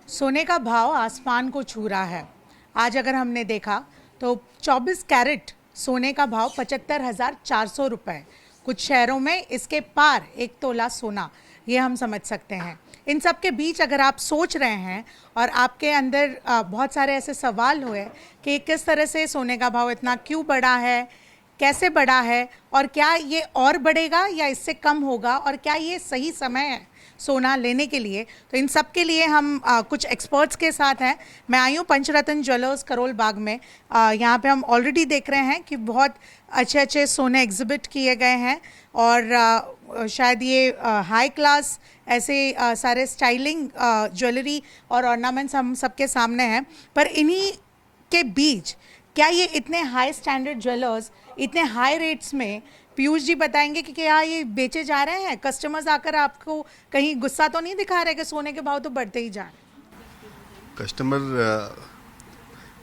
सोने का भाव आसमान को छू रहा है। आज अगर हमने देखा तो 24 कैरेट सोने का भाव 75,400 रुपये, कुछ शहरों में इसके पार एक तोला सोना, ये हम समझ सकते हैं। इन सब के बीच अगर आप सोच रहे हैं और आपके अंदर बहुत सारे ऐसे सवाल हुए कि किस तरह से सोने का भाव इतना क्यों बढ़ा है, कैसे बढ़ा है और क्या ये और बढ़ेगा या इससे कम होगा, और क्या ये सही समय है सोना लेने के लिए, तो इन सब के लिए हम कुछ एक्सपर्ट्स के साथ हैं। मैं आई हूँ पंचरत्न ज्वेलर्स करोल बाग में। यहाँ पे हम ऑलरेडी देख रहे हैं कि बहुत अच्छे अच्छे सोने एग्जिबिट किए गए हैं और शायद ये हाई क्लास ऐसे सारे स्टाइलिंग ज्वेलरी और ऑर्नामेंट्स हम सबके सामने हैं। पर इन्हीं के बीच क्या ये इतने हाई स्टैंडर्ड ज्वेलर्स इतने हाई रेट्स में, पीयूष जी बताएंगे कि क्या ये बेचे जा रहे हैं? कस्टमर्स आकर आपको कहीं गुस्सा तो नहीं दिखा रहे कि सोने के भाव तो बढ़ते ही जा रहे हैं? कस्टमर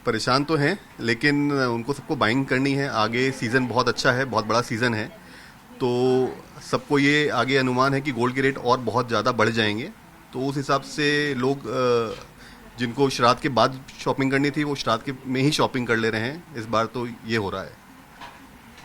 परेशान तो हैं, लेकिन उनको सबको बाइंग करनी है। आगे सीज़न बहुत अच्छा है, बहुत बड़ा सीज़न है, तो सबको ये आगे अनुमान है कि गोल्ड के रेट और बहुत ज़्यादा बढ़ जाएंगे। तो उस हिसाब से लोग जिनको श्राद्ध के बाद शॉपिंग करनी थी वो श्राद्ध के में ही शॉपिंग कर ले रहे हैं। इस बार तो ये हो रहा है।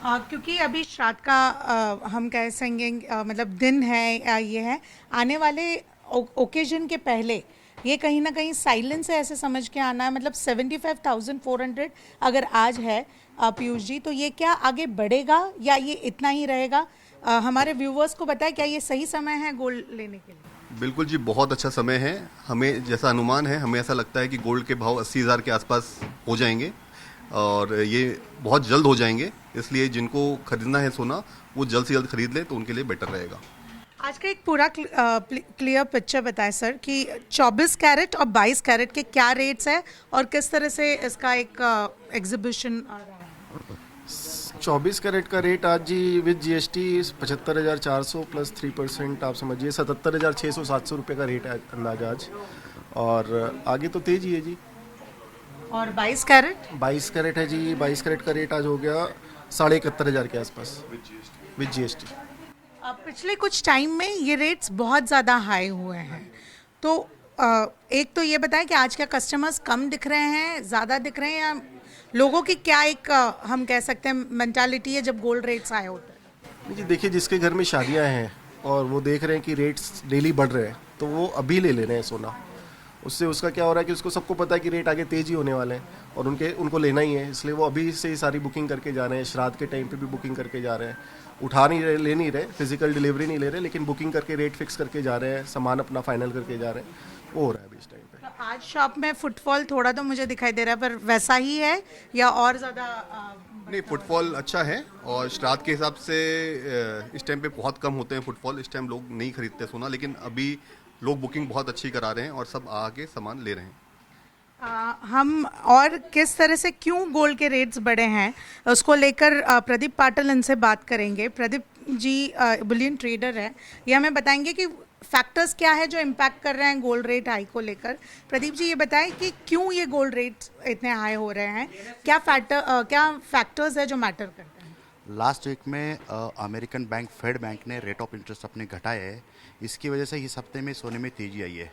क्योंकि अभी श्राद्ध का हम कह सकेंगे मतलब दिन है या ये है, आने वाले ओकेजन के पहले ये कहीं ना कहीं साइलेंस से ऐसे समझ के आना है। मतलब 75,400 अगर आज है पीयूष जी, तो ये क्या आगे बढ़ेगा या ये इतना ही रहेगा? हमारे व्यूवर्स को बताएं, क्या ये सही समय है गोल्ड लेने के लिए? बिल्कुल जी, बहुत अच्छा समय है। हमें जैसा अनुमान है, हमें ऐसा लगता है कि गोल्ड के भाव 80,000 के आसपास हो जाएंगे और ये बहुत जल्द हो जाएंगे। इसलिए जिनको खरीदना है सोना वो जल्द से जल्द खरीद ले तो उनके लिए बेटर रहेगा। आज का एक पूरा क्लियर पिक्चर बताएं सर कि 24 कैरेट और 22 कैरेट के क्या रेट्स है और किस तरह से इसका एक एग्जीबिशन आ रहा है। 24 कैरेट का रेट आज जी विद जीएसटी 75,400 प्लस 3%, आप समझिए 77,600-700 रुपये का रेट है अंदाजा आज। और आगे तो तेज ही है जी। और 22 कैरेट? 22 कैरेट है जी, 22 कैरेट का रेट आज हो गया 71,500 के आसपास विद जीएसटी। पिछले कुछ टाइम में ये रेट्स बहुत ज़्यादा हाई हुए हैं, तो एक तो ये बताएं कि आज क्या कस्टमर्स कम दिख रहे हैं, ज़्यादा दिख रहे हैं, या लोगों की क्या एक हम कह सकते हैं मेंटालिटी है जब गोल्ड रेट्स आए होते हैं? जी देखिए, जिसके घर में शादियां हैं और वो देख रहे हैं कि रेट्स डेली बढ़ रहे हैं तो वो अभी ले रहे हैं सोना। उससे उसका क्या हो रहा है कि उसको सबको पता है कि रेट आगे तेज़ ही होने वाले हैं और उनको लेना ही है, इसलिए वो अभी से ही सारी बुकिंग करके जा रहे हैं। श्राद्ध के टाइम पे भी बुकिंग करके जा रहे हैं, उठा नहीं रहे, ले नहीं रहे, फिजिकल डिलीवरी नहीं ले रहे, लेकिन बुकिंग करके रेट फिक्स करके जा रहे हैं, सामान अपना फाइनल करके जा रहे हैं। वो हो रहा है अभी इस टाइम पे। तो आज शॉप में फुटफॉल थोड़ा तो मुझे दिखाई दे रहा है, पर वैसा ही है या और ज़्यादा? नहीं, फुटफॉल अच्छा है और श्राद्ध के हिसाब से इस टाइम पे बहुत कम होते हैं फुटफॉल। इस टाइम लोग नहीं खरीदते सोना, लेकिन अभी लोग बुकिंग बहुत अच्छी करा रहे हैं और सब आके सामान ले रहे हैं। हम और किस तरह से क्यों गोल्ड के रेट्स बढ़े हैं उसको लेकर प्रदीप पाटिल इनसे बात करेंगे। प्रदीप जी बुलियन ट्रेडर है, ये हमें बताएंगे कि फैक्टर्स क्या है जो इम्पैक्ट कर रहे हैं गोल्ड रेट हाई को लेकर। प्रदीप जी ये बताएं कि क्यों ये गोल्ड रेट्स इतने हाई हो रहे हैं, क्या फैक्टर्स है जो मैटर करते हैं? लास्ट वीक में अमेरिकन बैंक फेड बैंक ने रेट ऑफ इंटरेस्ट अपने घटाए है। इसकी वजह से इस हफ्ते में सोने में तेज़ी आई है।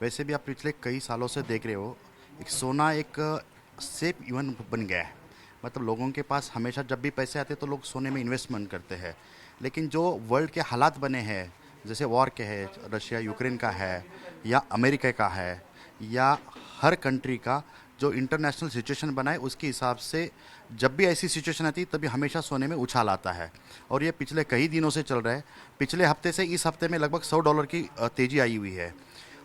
वैसे भी आप पिछले कई सालों से देख रहे हो, एक सोना एक सेफ इवन बन गया है। मतलब लोगों के पास हमेशा जब भी पैसे आते तो लोग सोने में इन्वेस्टमेंट करते हैं। लेकिन जो वर्ल्ड के हालात बने हैं, जैसे वॉर के है, रशिया यूक्रेन का है या अमेरिका का है, या हर कंट्री का जो इंटरनेशनल सिचुएशन बना है, उसके हिसाब से जब भी ऐसी सिचुएशन आती है तभी हमेशा सोने में उछाल आता है। और ये पिछले कई दिनों से चल रहा है। पिछले हफ्ते से इस हफ्ते में लगभग $100 की तेज़ी आई हुई है।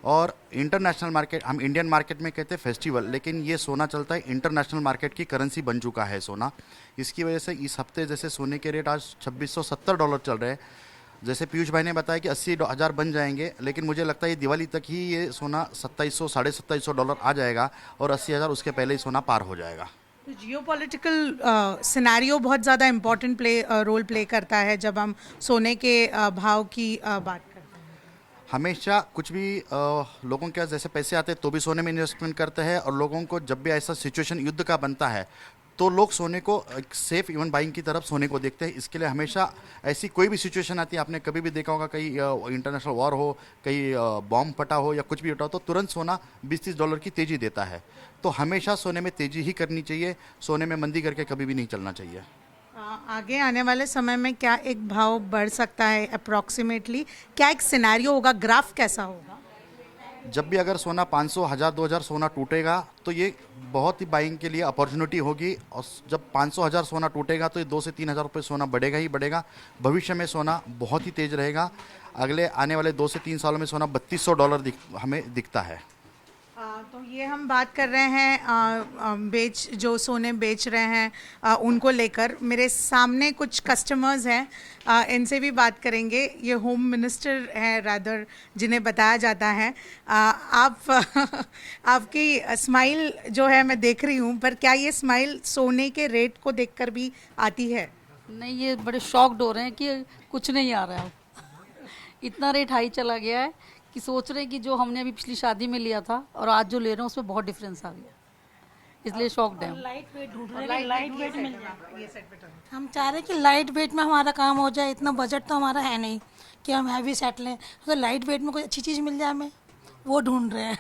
और इंटरनेशनल मार्केट, हम इंडियन मार्केट में कहते हैं फेस्टिवल, लेकिन ये सोना चलता है इंटरनेशनल मार्केट की करेंसी बन चुका है सोना। इसकी वजह से इस हफ्ते जैसे सोने के रेट आज $2,670 चल रहे हैं। जैसे पीयूष भाई ने बताया कि 80,000 बन जाएंगे, लेकिन मुझे लगता है ये दिवाली तक ही ये सोना 2700 $2,750 आ जाएगा और 80,000 उसके पहले ही सोना पार हो जाएगा। तो जियोपॉलिटिकल सिनेरियो बहुत ज़्यादा इम्पोर्टेंट रोल प्ले करता है जब हम सोने के भाव की बात करते हैं। हमेशा कुछ भी लोगों के पास जैसे पैसे आते हैं तो भी सोने में इन्वेस्टमेंट करते हैं, और लोगों को जब भी ऐसा सिचुएशन युद्ध का बनता है तो लोग सोने को एक सेफ इवन बाइंग की तरफ सोने को देखते हैं। इसके लिए हमेशा ऐसी कोई भी सिचुएशन आती है, आपने कभी भी देखा होगा, कहीं इंटरनेशनल वॉर हो, कहीं बॉम्ब फटा हो या कुछ भी फटा हो, तो तुरंत सोना $20-30 की तेज़ी देता है। तो हमेशा सोने में तेज़ी ही करनी चाहिए, सोने में मंदी करके कभी भी नहीं चलना चाहिए। आगे आने वाले समय में क्या एक भाव बढ़ सकता है अप्रॉक्सीमेटली? क्या एक सिनेरियो होगा, ग्राफ कैसा होगा? जब भी अगर सोना 500, 1000, 2000 सोना टूटेगा तो ये बहुत ही बाइंग के लिए अपॉर्चुनिटी होगी, और जब 500, 1000 सोना टूटेगा तो ये 2 से 3 हज़ार रुपये सोना बढ़ेगा ही बढ़ेगा। भविष्य में सोना बहुत ही तेज़ रहेगा। अगले आने वाले 2 से 3 सालों में सोना $3200 हमें दिखता है। तो ये हम बात कर रहे हैं जो सोने बेच रहे हैं उनको लेकर। मेरे सामने कुछ कस्टमर्स हैं, इनसे भी बात करेंगे। ये होम मिनिस्टर हैं रादर, जिन्हें बताया जाता है। आप आपकी स्माइल जो है मैं देख रही हूँ, पर क्या ये स्माइल सोने के रेट को देखकर भी आती है? नहीं, ये बड़े शॉक्ड हो रहे हैं कि कुछ नहीं आ रहा है। इतना रेट हाई चला गया है कि सोच रहे हैं कि जो हमने अभी पिछली शादी में लिया था और आज जो ले रहे हैं उसमें बहुत डिफरेंस आ गया, इसलिए शॉक्ड है। लाइट वेट ढूंढ रहे हैं, लाइट वेट मिल जाए। हम चाह रहे हैं कि लाइट वेट में हमारा काम हो जाए। इतना बजट तो हमारा है नहीं कि हम हैवी सेट लें, तो लाइट वेट में कोई अच्छी चीज़ मिल जाए हमें, वो ढूंढ रहे हैं।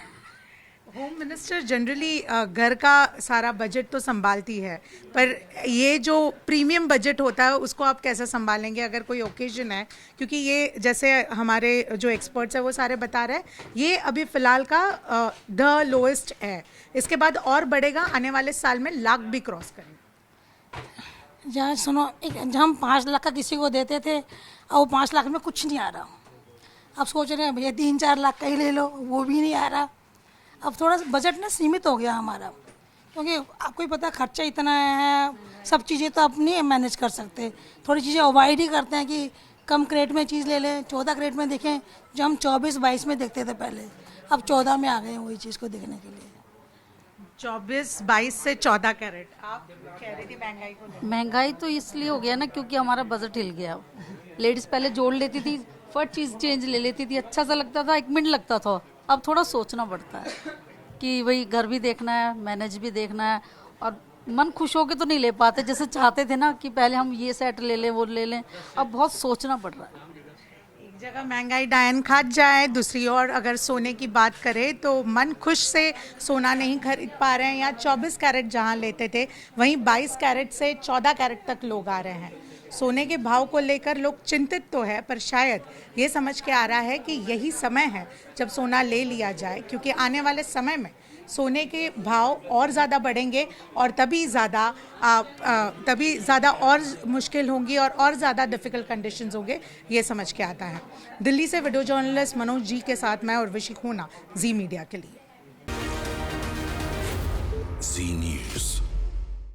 होम मिनिस्टर जनरली घर का सारा बजट तो संभालती है, पर ये जो प्रीमियम बजट होता है उसको आप कैसे संभालेंगे अगर कोई ओकेजन है? क्योंकि ये जैसे हमारे जो एक्सपर्ट्स हैं वो सारे बता रहे हैं, ये अभी फ़िलहाल का द लोएस्ट है, इसके बाद और बढ़ेगा, आने वाले साल में लाख भी क्रॉस करेगा। जहाँ सुनो, जहाँ हम 5 लाख का किसी को देते थे और वो 5 लाख में कुछ नहीं आ रहा। अब सोच रहे हैं भैया 3-4 लाख का ही ले लो, वो भी नहीं आ रहा। अब थोड़ा बजट ना सीमित हो गया हमारा, क्योंकि आपको ही पता खर्चा इतना है, सब चीज़ें तो आप नहीं मैनेज कर सकते। थोड़ी चीज़ें अवॉइड ही करते हैं कि कम क्रेट में चीज़ ले लें। 14 क्रेट में देखें, जो हम 24-22 में देखते थे पहले, अब 14 में आ गए हैं वही चीज़ को देखने के लिए। 24-22 से 14 कैरेट। आप कह रही थी महंगाई को? महंगाई तो इसलिए हो गया ना क्योंकि हमारा बजट हिल गया। लेडीज़ पहले जोड़ लेती थी, फट चीज़ चेंज ले लेती थी, अच्छा सा लगता था, 1 मिनट लगता था। अब थोड़ा सोचना पड़ता है कि वही घर भी देखना है, मैनेज भी देखना है, और मन खुश होके तो नहीं ले पाते जैसे चाहते थे ना कि पहले हम ये सेट ले लें, वो ले लें। अब बहुत सोचना पड़ रहा है। एक जगह महंगाई डायन खात जाए, दूसरी ओर अगर सोने की बात करें तो मन खुश से सोना नहीं खरीद पा रहे हैं। या 24 कैरेट जहां लेते थे, वहीं 22 कैरेट से 14 कैरेट तक लोग आ रहे हैं। सोने के भाव को लेकर लोग चिंतित तो है, पर शायद ये समझ के आ रहा है कि यही समय है जब सोना ले लिया जाए, क्योंकि आने वाले समय में सोने के भाव और ज़्यादा बढ़ेंगे और तभी ज़्यादा और मुश्किल होंगी और ज़्यादा डिफ़िकल्ट कंडीशंस होंगे, ये समझ के आता है। दिल्ली से वीडियो जर्नलिस्ट मनोज जी के साथ मैं उर्वशी खूना, जी मीडिया के लिए। जी न्यूज़।